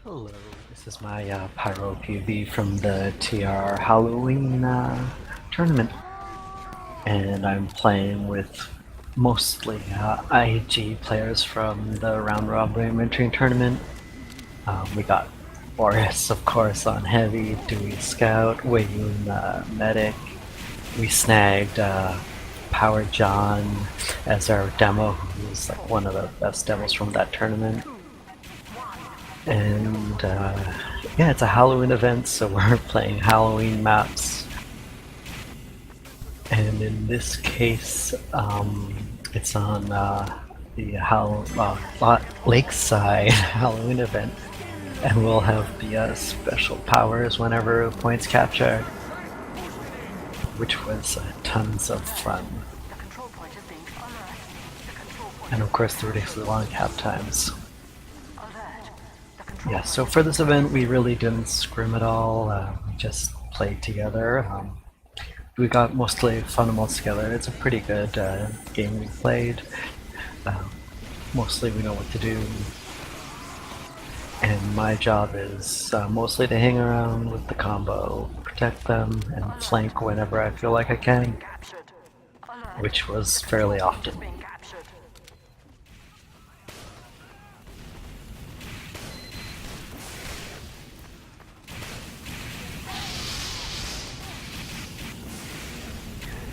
Hello, this is my Pyro POV from the TR Halloween tournament, and I'm playing with mostly IG players from the round robin entry tournament. We got Boris, of course, on heavy, Dewey Scout, Wayun medic. We snagged Power John as our demo, who's like one of the best demos from that tournament. And yeah, it's a Halloween event, so we're playing Halloween maps. And in this case, it's on the lakeside Halloween event, and we'll have the special powers whenever points captured, which was tons of fun. And of course, the ridiculously long cap times. Yeah, so for this event, we really didn't scrim at all. We just played together. We got mostly fundamentals together. It's a pretty good game we played. Mostly we know what to do. And my job is mostly to hang around with the combo, protect them, and flank whenever I feel like I can, which was fairly often.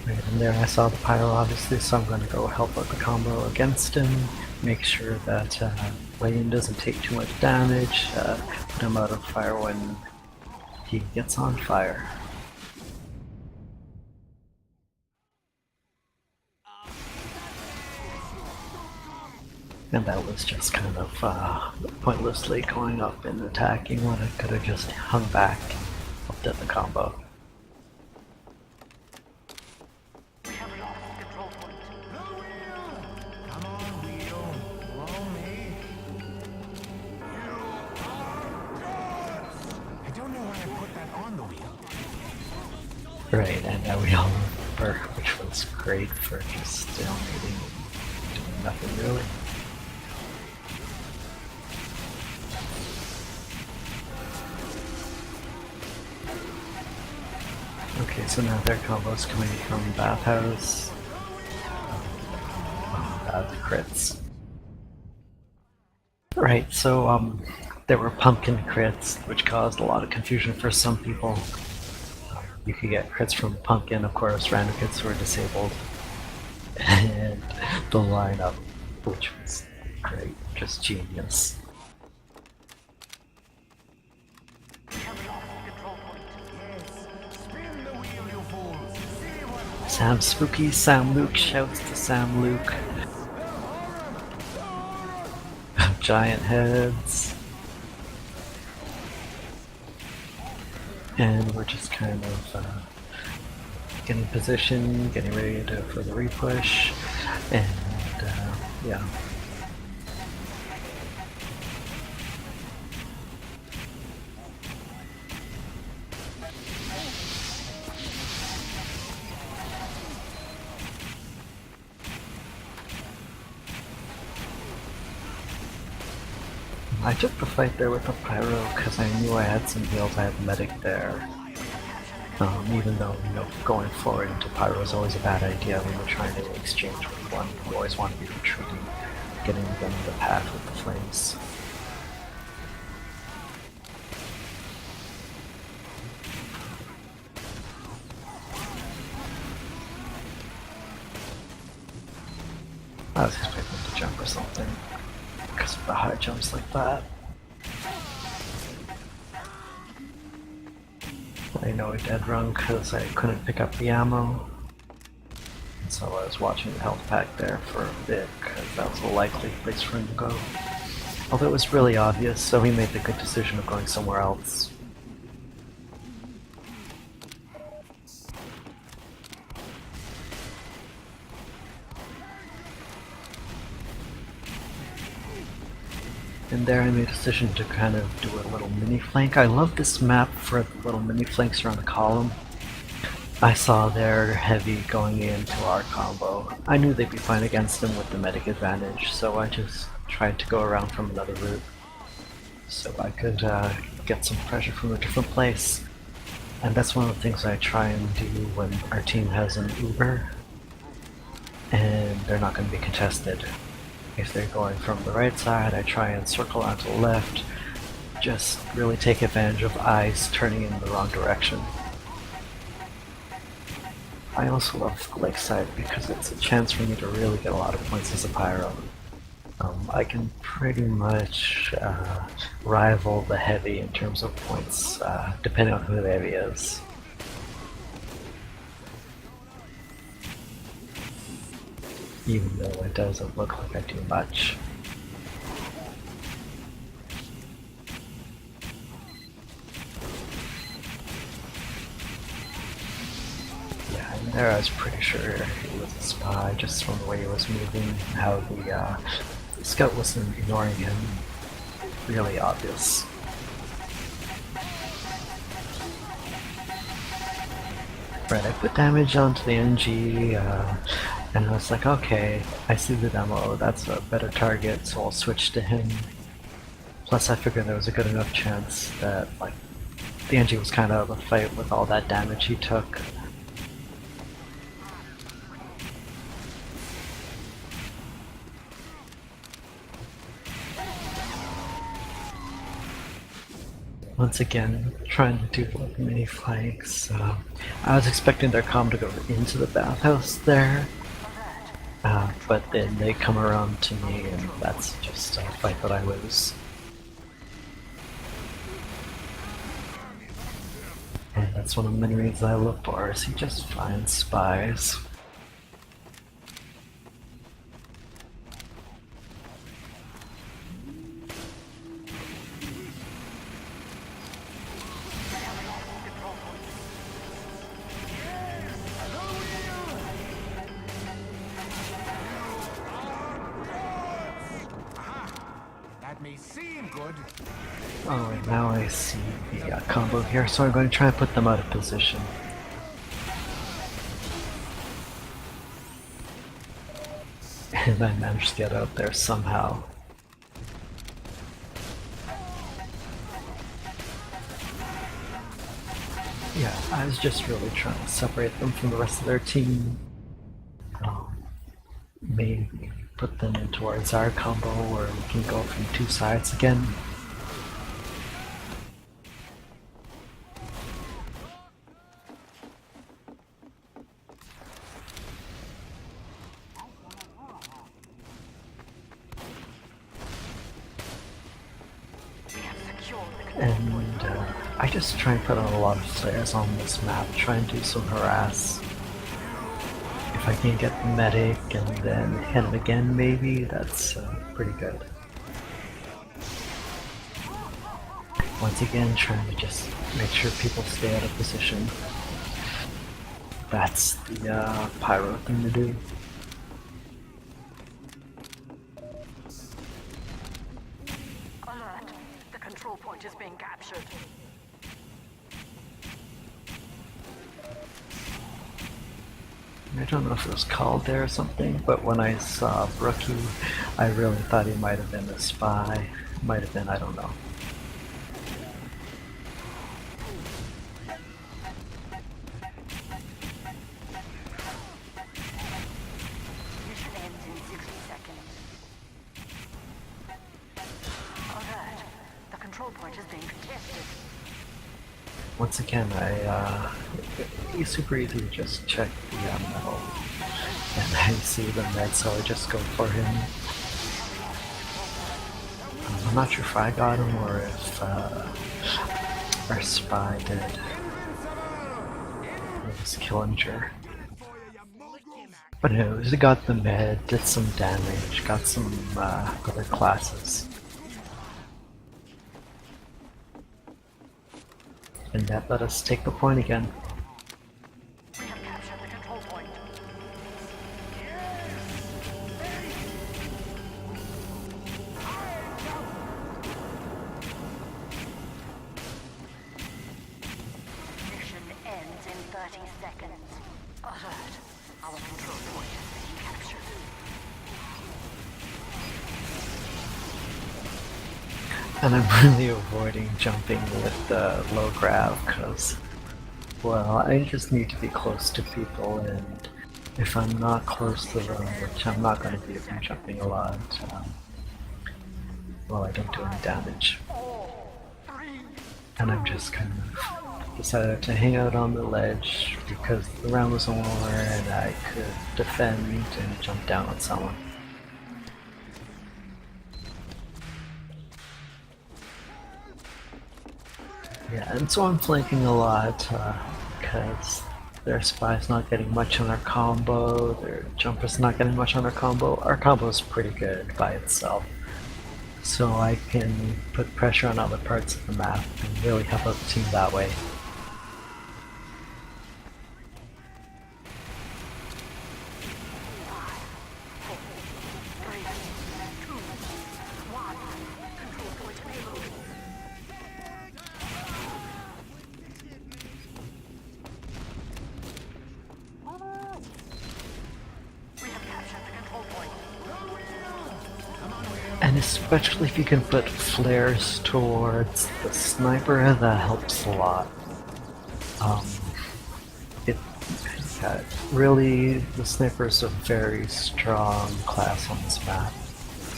Right in there I saw the Pyro obviously, so I'm going to go help out the combo against him, make sure that Wayne doesn't take too much damage, put him out of fire when he gets on fire. And that was just kind of pointlessly going up and attacking when I could have just hung back and helped at the combo. Right, and now we all remember, which was great for just doing nothing really. Okay, so now their combo's coming from Bathhouse. The crits. Right, so there were pumpkin crits, which caused a lot of confusion for some people. You could get crits from pumpkin, of course, random crits were disabled. And the lineup, which was great, just genius. Sam Spooky, Sam Luke shouts to Sam Luke. Giant heads. And we're just kind of getting position, getting ready for the repush, and yeah. I took the fight there with the Pyro because I knew I had some heals, I had medic there. Even though, you know, going forward into Pyro is always a bad idea when we're trying to exchange with one. You always want to be retreating, getting them in the path with the flames. I was expecting to jump or something, because of the high jumps like that. I know I dead run because I couldn't pick up the ammo. So I was watching the health pack there for a bit because that was a likely place for him to go. Although it was really obvious, so he made the good decision of going somewhere else. And there I made a decision to kind of do a little mini flank. I love this map for the little mini flanks around the column. I saw their heavy going into our combo. I knew they'd be fine against them with the medic advantage, so I just tried to go around from another route. so I could get some pressure from a different place. And that's one of the things I try and do when our team has an Uber and they're not going to be contested. If they're going from the right side, I try and circle onto the left, just really take advantage of eyes turning in the wrong direction. I also love lakeside because it's a chance for me to really get a lot of points as a pyro. I can pretty much rival the heavy in terms of points, depending on who the heavy is. Even though it doesn't look like I do much. Yeah, and there I was pretty sure he was a spy just from the way he was moving, how the scout wasn't ignoring him. Really obvious. Right, I put damage onto the NG, and I was like, okay, I see the demo, that's a better target, so I'll switch to him. Plus I figured there was a good enough chance that, like, the NG was kind of out of the fight with all that damage he took. Once again, trying to do like mini flanks. I was expecting their comm to go into the bathhouse there, but then they come around to me and that's just a fight that I lose. And that's one of the many reasons I look for, is he just finds spies. May seem good. Oh, and now I see the combo here, so I'm going to try and put them out of position. And I managed to get out there somehow. Yeah, I was just really trying to separate them from the rest of their team. Maybe put them in towards our combo where we can go from two sides again. And I just try and put on a lot of flares on this map, try and do some harass. If I can get the medic and then hit him again maybe, that's pretty good. Once again, trying to just make sure people stay out of position. That's the pyro thing to do. Alert! The control point is being captured. I don't know if it was called there or something, but when I saw Brookie, I really thought he might have been a spy. Might have been, I don't know. Mission ends in 60 seconds. Alert! The control point is being contested. Once again, it's super easy to just check the metal, and I see the med, so I just go for him. I'm not sure if I got him or if our spy did. It was Killinger. But anyways, we got the med, did some damage, got some other classes. And that let us take the point again. We have captured the control point. Mission ends in 30 seconds. Alert! Our control point is being captured. And I'm really avoiding jumping with the low grab because, well, I just need to be close to people, and if I'm not close to them, which I'm not going to be if I'm jumping a lot, well, I don't do any damage. And I'm just kind of decided to hang out on the ledge because the round was over and I could defend and jump down on someone. Yeah, and so I'm flanking a lot because their spy's not getting much on their combo, their jumper's not getting much on their combo. Our combo is pretty good by itself, so I can put pressure on other parts of the map and really help out the team that way. And especially if you can put flares towards the sniper, that helps a lot. It really, the sniper is a very strong class on this map.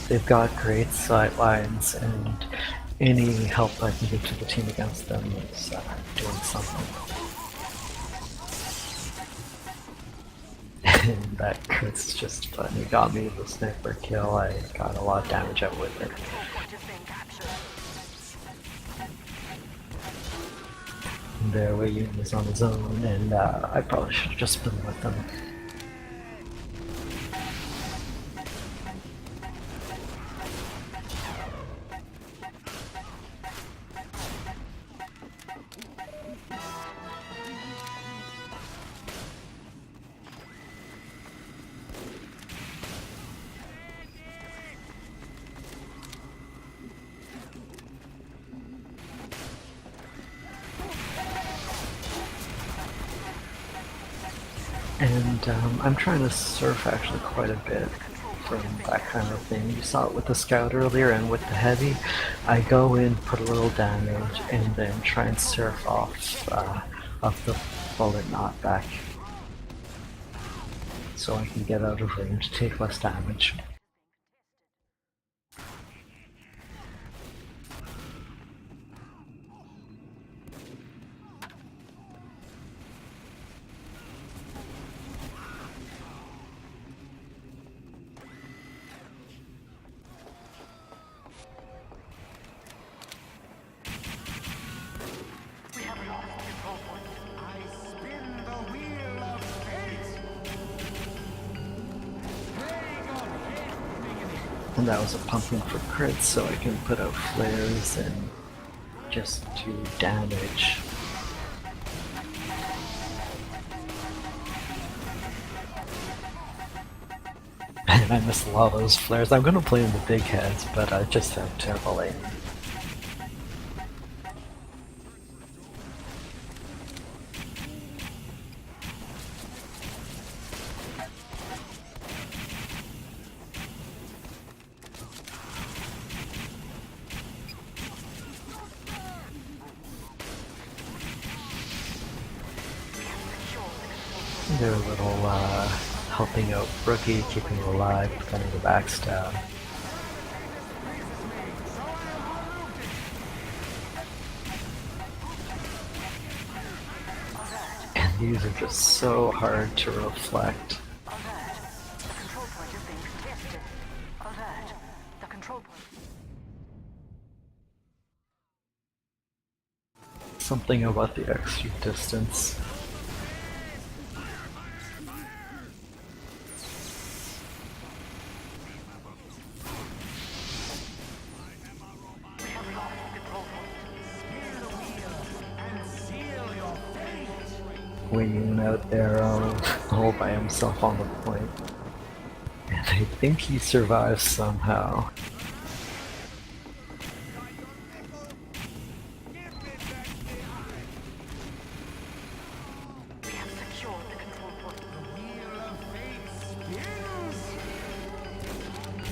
They've got great sightlines, and any help I can give to the team against them is doing something. And that crit's just fun. He got me the sniper kill. I got a lot of damage out with it. And there, Wei was on his own, and I probably should have just been with him. And I'm trying to surf actually quite a bit from that kind of thing. You saw it with the scout earlier and with the heavy. I go in, put a little damage, and then try and surf off the bullet knockback so I can get out of range, take less damage. And that was a pumping for crits, so I can put out flares and just do damage. And I missed a lot of those flares. I'm gonna play in the big heads, but I just have terrible aim. They're a little helping out Rookie, keeping him alive, defending the backstab. And these are just so hard to reflect. Something about the extra distance. Waiting out there all by himself on the point. And I think he survives somehow.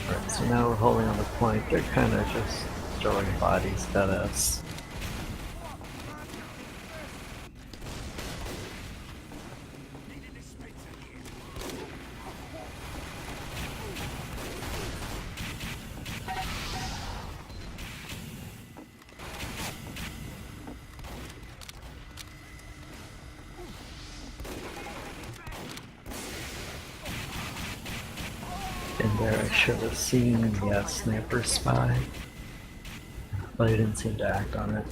Alright, so now we're holding on the point. They're kind of just throwing bodies at us. And there I should have seen the sniper spy, but I didn't seem to act on it.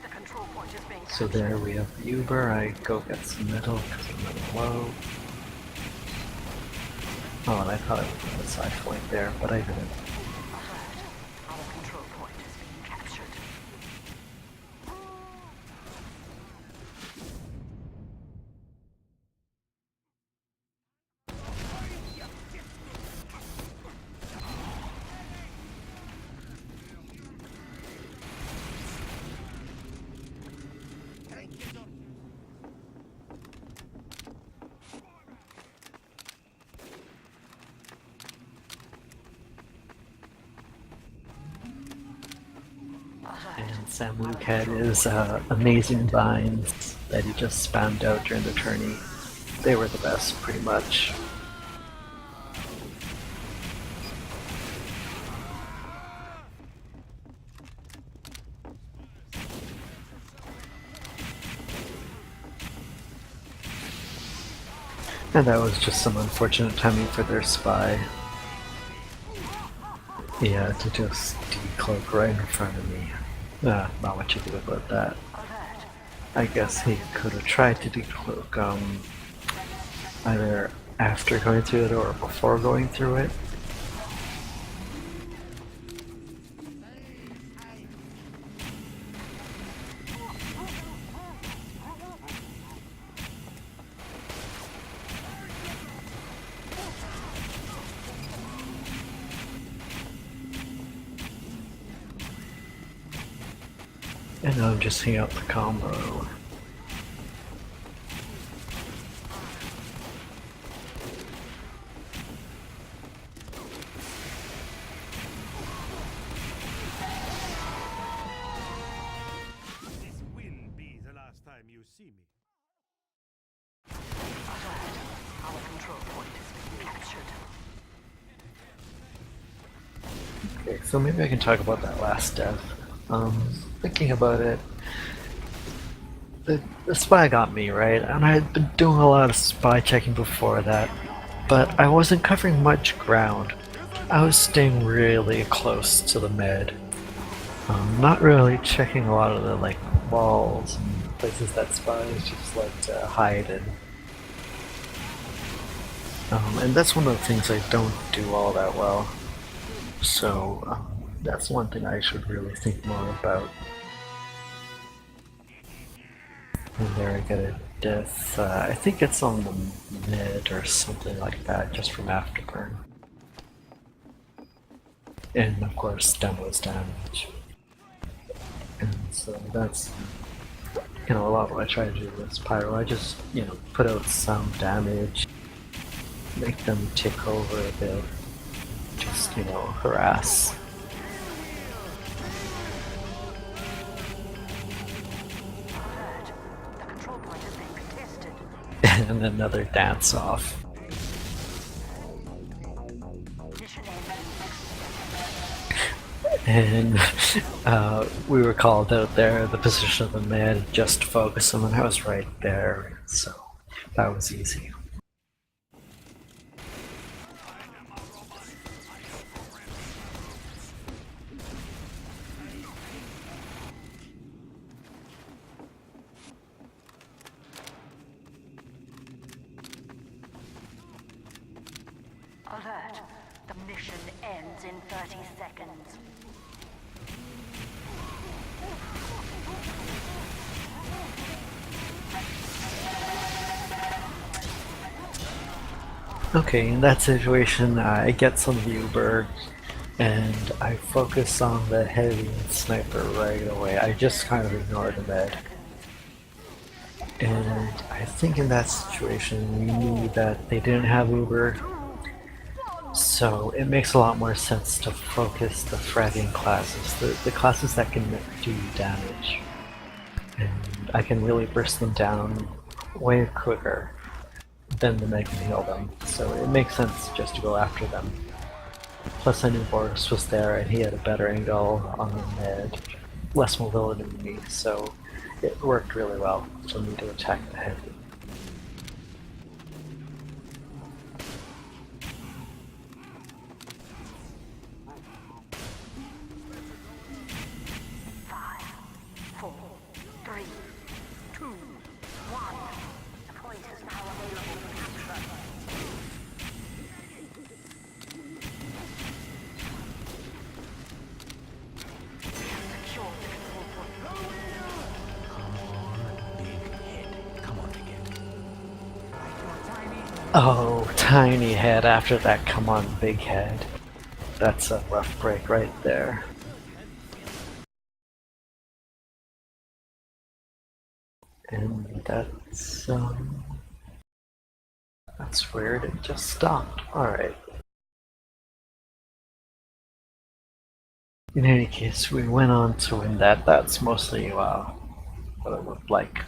The control point is being So there we have the Uber. I go get some metal because I'm running low. Oh, and I thought I was on the side flank there, but I didn't. Our control point is being captured. And Sam Luke had his amazing vines that he just spammed out during the tourney. They were the best, pretty much. And that was just some unfortunate timing for their spy. Yeah, to just decloak right in front of me. Not much you can do about that. I guess he could have tried to decloak either after going through it or before going through it. And now I'm just hanging out the combo. This will be the last time you see me. Our control point is being captured. Okay, so maybe I can talk about that last death. Thinking about it, the spy got me, right? And I had been doing a lot of spy checking before that, but I wasn't covering much ground. I was staying really close to the med. Not really checking a lot of the like walls and places that spies just like to hide in. And that's one of the things I don't do all that well. So that's one thing I should really think more about. And there I get a death. I think it's on the mid or something like that, just from afterburn. And of course, demos damage. And so that's, a lot of what I try to do with Pyro. I just, put out some damage, make them tick over a bit, just, harass. The control point is being contested. And another dance off. Mission ending. And we were called out there, the position of the med, just focus them, and I was right there, so that was easy. Alert. The mission ends in 30 seconds. Okay, in that situation, I get some Uber, and I focus on the heavy sniper right away. I just kind of ignore the med. And I think in that situation, we knew that they didn't have Uber, so it makes a lot more sense to focus the fragging classes, the classes that can do damage. And I can really burst them down way quicker than the Meg can heal them, so it makes sense just to go after them. Plus I knew Boris was there and he had a better angle on the mid, less mobility than me, so it worked really well for me to attack the heavy. Five, four, three, two, one. The point is now available for capture. We have secured the control point. Oh, tiny head after that, come on big head. That's a rough break right there. And that's weird, it just stopped. Alright. In any case, we went on to win that. That's mostly what it looked like.